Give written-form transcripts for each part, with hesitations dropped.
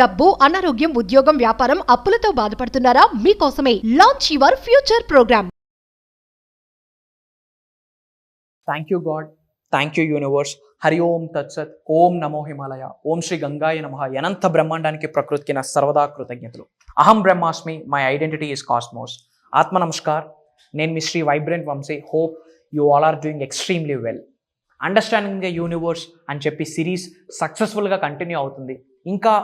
డబ్బు, అనారోగ్యం, ఉద్యోగం, వ్యాపారం, అప్పులతో బాధపడుతున్నారా? మీకోసమే launch your future program. Thank you God, thank you universe. హరి ఓం తత్సత్. ఓం నమో హిమాలయ. ఓం శ్రీ గంగాయ నమః. అనంత బ్రహ్మాండానికి ప్రకృతికి నా సర్వదా కృతజ్ఞతలు. అహం బ్రహ్మాస్మి, మై ఐడెంటిటీ ఈస్ కాస్మోస్. ఆత్మ నమస్కార్. నేను మీ Shri vibrant Vamshi. Hope you all are doing extremely well. Understanding the universe అని చెప్పి సిరీస్ సక్సెస్ఫుల్గా కంటిన్యూ అవుతుంది. ఇంకా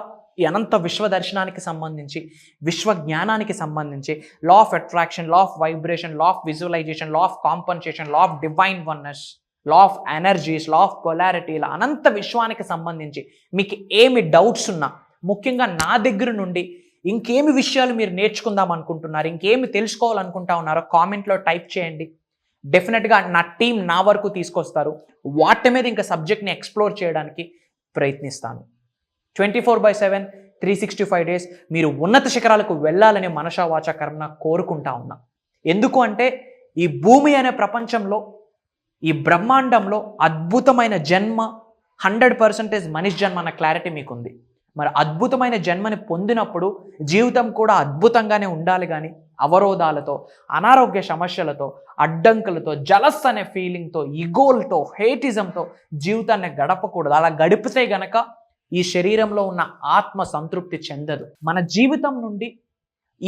ఈ అనంత విశ్వ దర్శనానికి సంబంధించి, విశ్వ జ్ఞానానికి సంబంధించి, law of attraction, law of vibration, law of visualization, law of compensation, law of divine oneness, law of energies, law of polarity, ఇలా అనంత విశ్వానికి సంబంధించి మీకు ఏమి డౌట్స్ ఉన్నా, ముఖ్యంగా నా దగ్గర నుండి ఇంకేమి విషయాలు మీరు నేర్చుకుందాం అనుకుంటున్నారు, ఇంకేమి తెలుసుకోవాలనుకుంటా ఉన్నారో కామెంట్లో టైప్ చేయండి. డెఫినెట్గా నా టీం నా వరకు తీసుకొస్తారు. వాటి మీద ఇంకా సబ్జెక్ట్ని ఎక్స్ప్లోర్ చేయడానికి ప్రయత్నిస్తాను. 24/7 365 days మీరు ఉన్నత శిఖరాలకు వెళ్ళాలని మనసా వాచా కర్మన కోరుకుంటా ఉన్నా. ఎందుకు అంటే ఈ భూమి అనే ప్రపంచంలో, ఈ బ్రహ్మాండంలో అద్భుతమైన జన్మ 100% మనిషి జన్మ అన్న క్లారిటీ మీకుంది. మరి అద్భుతమైన జన్మని పొందినప్పుడు జీవితం కూడా అద్భుతంగానే ఉండాలి, కానీ అవరోధాలతో, అనారోగ్య సమస్యలతో, అడ్డంకులతో, జలస్ అనే ఫీలింగ్తో, ఇగోల్తో, హేటిజంతో జీవితాన్ని గడపకూడదు. అలా గడిపితే గనక ఈ శరీరంలో ఉన్న ఆత్మ సంతృప్తి చెందదు. మన జీవితం నుండి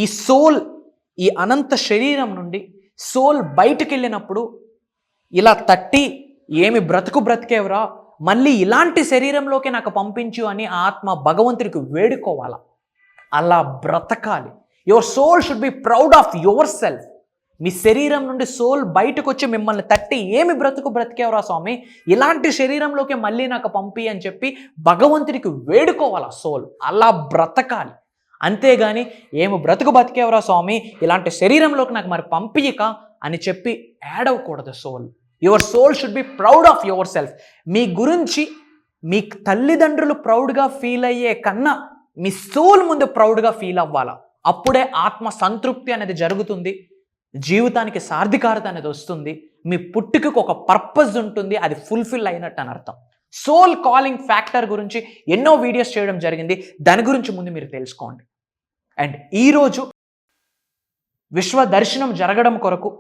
ఈ సోల్, ఈ అనంత శరీరం నుండి సోల్ బయటకు వెళ్ళినప్పుడు ఇలా తట్టి, ఏమి బ్రతికేవరా, మళ్ళీ ఇలాంటి శరీరంలోకి నాకు పంపించు అని ఆత్మ భగవంతుడికి వేడుకోవాలా. అలా బ్రతకాలి. Your soul should be proud of yourself. మీ శరీరం నుండి సోల్ బయటకు వచ్చి మిమ్మల్ని తట్టి, ఏమి బ్రతికేవరా స్వామి, ఇలాంటి శరీరంలోకి మళ్ళీ నాకు పంపి అని చెప్పి భగవంతుడికి వేడుకోవాలి సోల్. అలా బ్రతకాలి. అంతేగాని ఏమి బతికేవరా స్వామి, ఇలాంటి శరీరంలోకి నాకు మరి పంపియక అని చెప్పి ఏడవకూడదు soul. Your soul should be proud of yourself. మీ గురించి మీ తల్లిదండ్రులు ప్రౌడ్గా ఫీల్ అయ్యే కన్నా మీ సోల్ ముందు ప్రౌడ్గా ఫీల్ అవ్వాలా. అప్పుడే ఆత్మ సంతృప్తి అనేది జరుగుతుంది, జీవితానికి సార్థికారత అనేది వస్తుంది, మీ పుట్టుకకు ఒక పర్పస్ ఉంటుంది, అది ఫుల్ఫిల్ అయినట్టు అని అర్థం. సోల్ కాలింగ్ ఫ్యాక్టర్ గురించి ఎన్నో వీడియోస్ చేయడం జరిగింది, దాని గురించి ముందు మీరు తెలుసుకోండి. అండ్ ఈరోజు విశ్వ దర్శనం జరగడం కొరకు,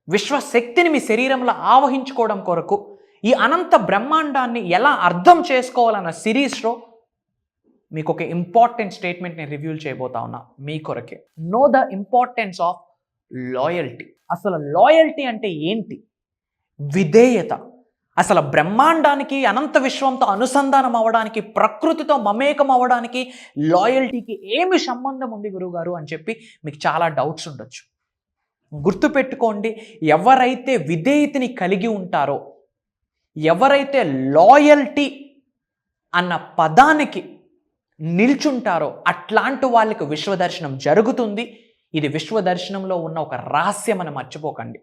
విశ్వశక్తిని మీ శరీరంలో ఆవహించుకోవడం కొరకు, ఈ అనంత బ్రహ్మాండాన్ని ఎలా అర్థం చేసుకోవాలన్న సిరీస్లో మీకు ఒక ఇంపార్టెంట్ స్టేట్మెంట్ని రివ్యూ చేయబోతా ఉన్నా మీ కొరకే. Know the importance of loyalty. అసలు లాయల్టీ అంటే ఏంటి? విధేయత. అసలు బ్రహ్మాండానికి, అనంత విశ్వంతో అనుసంధానం అవ్వడానికి, ప్రకృతితో మమేకం అవ్వడానికి లాయల్టీకి ఏమి సంబంధం ఉంది గురువుగారు అని చెప్పి మీకు చాలా డౌట్స్ ఉండొచ్చు. గుర్తుపెట్టుకోండి, ఎవరైతే విధేయతని కలిగి ఉంటారో, ఎవరైతే లాయల్టీ అన్న పదానికి నిల్చుంటారో అట్లాంటి వాళ్ళకి విశ్వదర్శనం జరుగుతుంది. ఇది విశ్వదర్శనంలో ఉన్న ఒక రహస్యం అని మర్చిపోకండి.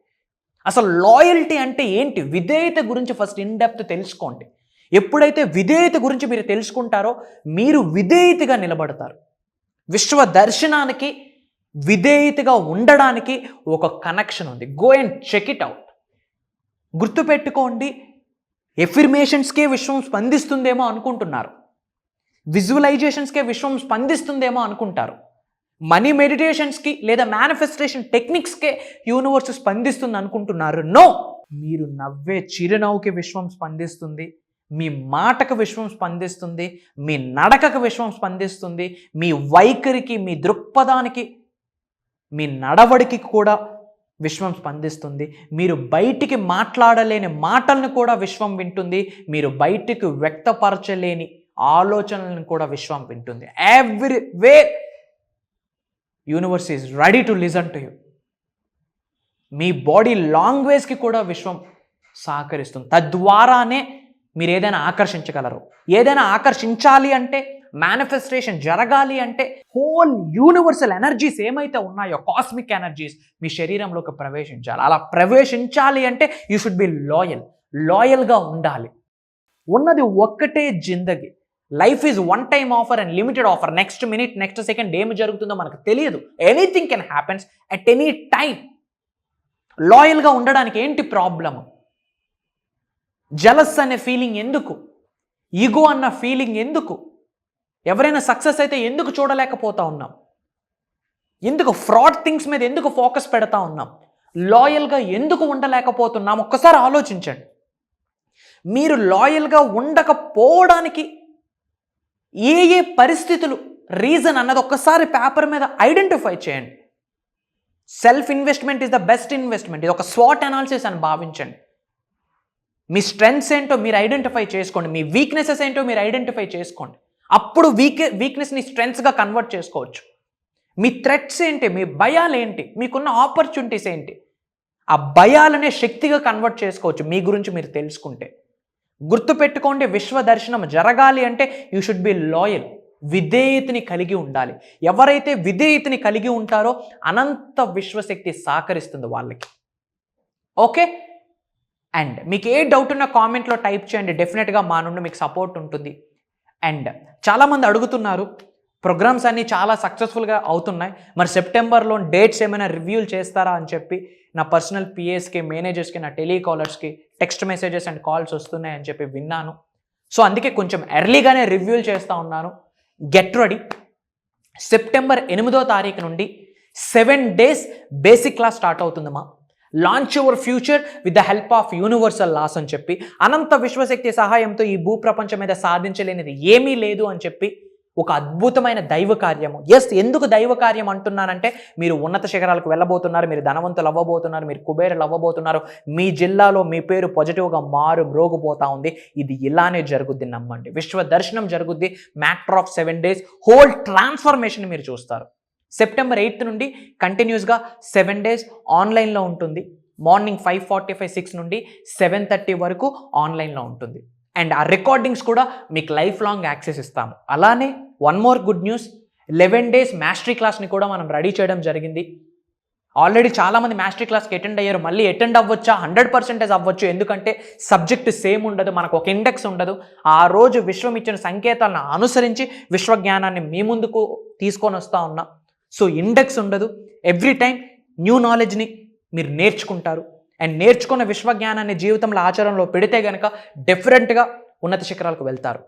అసలు లాయల్టీ అంటే ఏంటి, విధేయత గురించి ఫస్ట్ ఇన్ డెప్త్ తెలుసుకోండి. ఎప్పుడైతే విధేయత గురించి మీరు తెలుసుకుంటారో మీరు విధేయతగా నిలబడతారు. విశ్వ దర్శనానికి, విధేయతగా ఉండడానికి ఒక కనెక్షన్ ఉంది. Go and check it out. గుర్తుపెట్టుకోండి, ఎఫిర్మేషన్స్కే విశ్వం స్పందిస్తుందేమో అనుకుంటున్నారు, విజువలైజేషన్స్కే విశ్వం స్పందిస్తుందేమో అనుకుంటారు, మనీ మెడిటేషన్స్కి లేదా మేనిఫెస్టేషన్ టెక్నిక్స్కే యూనివర్స్ స్పందిస్తుంది అనుకుంటున్నారు. నో, మీరు నవ్వే చిరునవ్వుకి విశ్వం స్పందిస్తుంది, మీ మాటకు విశ్వం స్పందిస్తుంది, మీ నడకకు విశ్వం స్పందిస్తుంది, మీ వైఖరికి, మీ దృక్పథానికి, మీ నడవడికి కూడా విశ్వం స్పందిస్తుంది. మీరు బయటికి మాట్లాడలేని మాటలను కూడా విశ్వం వింటుంది, మీరు బయటికి వ్యక్తపరచలేని ఆలోచనలను కూడా విశ్వం వింటుంది. Every way universe is ready to listen to you. మీ బాడీ లాంగ్వేజ్కి కూడా విశ్వం సహకరిస్తుంది. తద్వారానే మీరు ఏదైనా ఆకర్షించగలరు. ఏదైనా ఆకర్షించాలి అంటే, మేనిఫెస్టేషన్ జరగాలి అంటే, హోల్ యూనివర్సల్ ఎనర్జీస్ ఏమైతే ఉన్నాయో, కాస్మిక్ ఎనర్జీస్ మీ శరీరంలోకి ప్రవేశించాలి. అలా ప్రవేశించాలి అంటే యూ షుడ్ బి లాయల్గా ఉండాలి. ఉన్నది ఒక్కటే జిందగీ. Life is one time offer and limited offer. Next minute, next second ఏమి జరుగుతుందో మనకు తెలియదు. Anything can happens at any time. లాయల్గా ఉండడానికి ఏంటి ప్రాబ్లము? జలస్ అనే ఫీలింగ్ ఎందుకు? ఈగో అన్న ఫీలింగ్ ఎందుకు? ఎవరైనా సక్సెస్ అయితే ఎందుకు చూడలేకపోతా ఉన్నాం? ఎందుకు ఫ్రాడ్ థింగ్స్ మీద ఎందుకు ఫోకస్ పెడతా ఉన్నాం? లాయల్గా ఎందుకు ఉండలేకపోతున్నాం? ఒక్కసారి ఆలోచించండి. మీరు లాయల్గా ఉండకపోవడానికి ఏ పరిస్థితులు రీజన్ అన్నది ఒక్కసారి పేపర్ మీద ఐడెంటిఫై చేయండి. Self investment is the best investment. ఇది ఒక స్వాట్ అనాలిసిస్ అని భావించండి. మీ స్ట్రెంగ్స్ ఏంటో మీరు ఐడెంటిఫై చేసుకోండి, మీ వీక్నెసెస్ ఏంటో మీరు ఐడెంటిఫై చేసుకోండి. అప్పుడు వీక్నెస్ని స్ట్రెంగ్స్గా కన్వర్ట్ చేసుకోవచ్చు. మీ థ్రెట్స్ ఏంటి, మీ భయాలు ఏంటి, మీకున్న ఆపర్చునిటీస్ ఏంటి, ఆ భయాలనే శక్తిగా కన్వర్ట్ చేసుకోవచ్చు మీ గురించి మీరు తెలుసుకుంటే. గుర్తుపెట్టుకోండి, విశ్వ దర్శనం జరగాలి అంటే యూ షుడ్ బి లాయల్. విధేయతని కలిగి ఉండాలి. ఎవరైతే విధేయతని కలిగి ఉంటారో అనంత విశ్వశక్తి సహకరిస్తుంది వాళ్ళకి. ఓకే, అండ్ మీకు ఏ డౌట్ ఉన్నా కామెంట్లో టైప్ చేయండి. డెఫినెట్గా మా నుండి మీకు సపోర్ట్ ఉంటుంది. అండ్ చాలామంది అడుగుతున్నారు, ప్రోగ్రామ్స్ అన్నీ చాలా సక్సెస్ఫుల్గా అవుతున్నాయి, మరి సెప్టెంబర్లో డేట్స్ ఏమైనా రివ్యూలు చేస్తారా అని చెప్పి నా పర్సనల్ పిఎస్కి, మేనేజర్స్కి, నా టెలికాలర్స్కి టెక్స్ట్ మెసేజెస్ అండ్ కాల్స్ వస్తున్నాయని చెప్పి విన్నాను. సో అందుకే కొంచెం ఎర్లీగానే రివ్యూలు చేస్తూ ఉన్నాను. Get ready. సెప్టెంబర్ 8వ తారీఖు నుండి 7 days బేసిక్ క్లాస్ స్టార్ట్ అవుతుందమ్మా. Launch your future with the help of universal laws అని చెప్పి, అనంత విశ్వశక్తి సహాయంతో ఈ భూప్రపంచం మీద సాధించలేనిది ఏమీ లేదు అని చెప్పి ఒక అద్భుతమైన దైవ కార్యము. ఎస్, ఎందుకు దైవ కార్యం అంటున్నానంటే, మీరు ఉన్నత శిఖరాలకు వెళ్ళబోతున్నారు, మీరు ధనవంతులు అవ్వబోతున్నారు, మీరు కుబేరులు అవ్వబోతున్నారు, మీ జిల్లాలో మీ పేరు పాజిటివ్గా మ్రోగిపోతా ఉంది. ఇది ఇలానే జరుగుద్ది, నమ్మండి. విశ్వ దర్శనం జరుగుద్ది. Matter of 7 days whole transformation మీరు చూస్తారు. సెప్టెంబర్ 8th నుండి కంటిన్యూస్గా 7 days ఆన్లైన్లో ఉంటుంది. మార్నింగ్ 5:45, 6 నుండి 7:30 వరకు ఆన్లైన్లో ఉంటుంది. అండ్ ఆ రికార్డింగ్స్ కూడా మీకు లైఫ్ లాంగ్ యాక్సెస్ ఇస్తాము. అలానే one more good news, 11 days mastery క్లాస్ని కూడా మనం రెడీ చేయడం జరిగింది. ఆల్రెడీ చాలామంది మాస్టరీ క్లాస్కి అటెండ్ అయ్యారు. మళ్ళీ అటెండ్ అవ్వచ్చా? 100% అవ్వచ్చు. ఎందుకంటే సబ్జెక్ట్ సేమ్ ఉండదు, మనకు ఒక ఇండెక్స్ ఉండదు. ఆ రోజు విశ్వం ఇచ్చిన సంకేతాలను అనుసరించి విశ్వజ్ఞానాన్ని మీ ముందుకు తీసుకొని వస్తూ ఉన్నాం. సో ఇండెక్స్ ఉండదు. ఎవ్రీ టైం న్యూ నాలెడ్జ్ని మీరు నేర్చుకుంటారు. అండ్ నేర్చుకున్న విశ్వజ్ఞానాన్ని జీవితంలో ఆచరణలో పెడితే కనుక డెఫినెట్గా ఉన్నత శిఖరాలకు వెళ్తారు.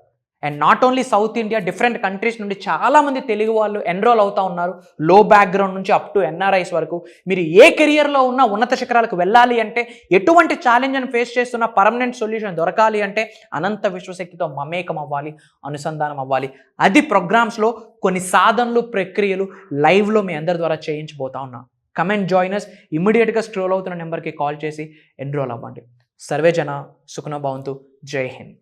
And not only south India, different countries నుండి చాలామంది తెలుగు వాళ్ళు ఎన్రోల్ అవుతూ ఉన్నారు. లో బ్యాక్గ్రౌండ్ నుంచి అప్ టు NRIs వరకు. మీరు ఏ కెరియర్లో ఉన్నా ఉన్నత శిఖరాలకు వెళ్ళాలి అంటే, ఎటువంటి ఛాలెంజ్ని ఫేస్ చేస్తున్న పర్మనెంట్ సొల్యూషన్ దొరకాలి అంటే అనంత విశ్వశక్తితో మమేకం అవ్వాలి, అనుసంధానం అవ్వాలి. అది ప్రోగ్రామ్స్లో కొన్ని సాధనలు, ప్రక్రియలు లైవ్లో మీ అందరి ద్వారా చేయించబోతా ఉన్నా. కమెంట్ జాయినర్స్ ఇమ్మీడియట్గా స్క్రోల్ అవుతున్న నెంబర్కి కాల్ చేసి ఎన్రోల్ అవ్వండి. సర్వే జన సుఖనో భవంతు. జై హింద్.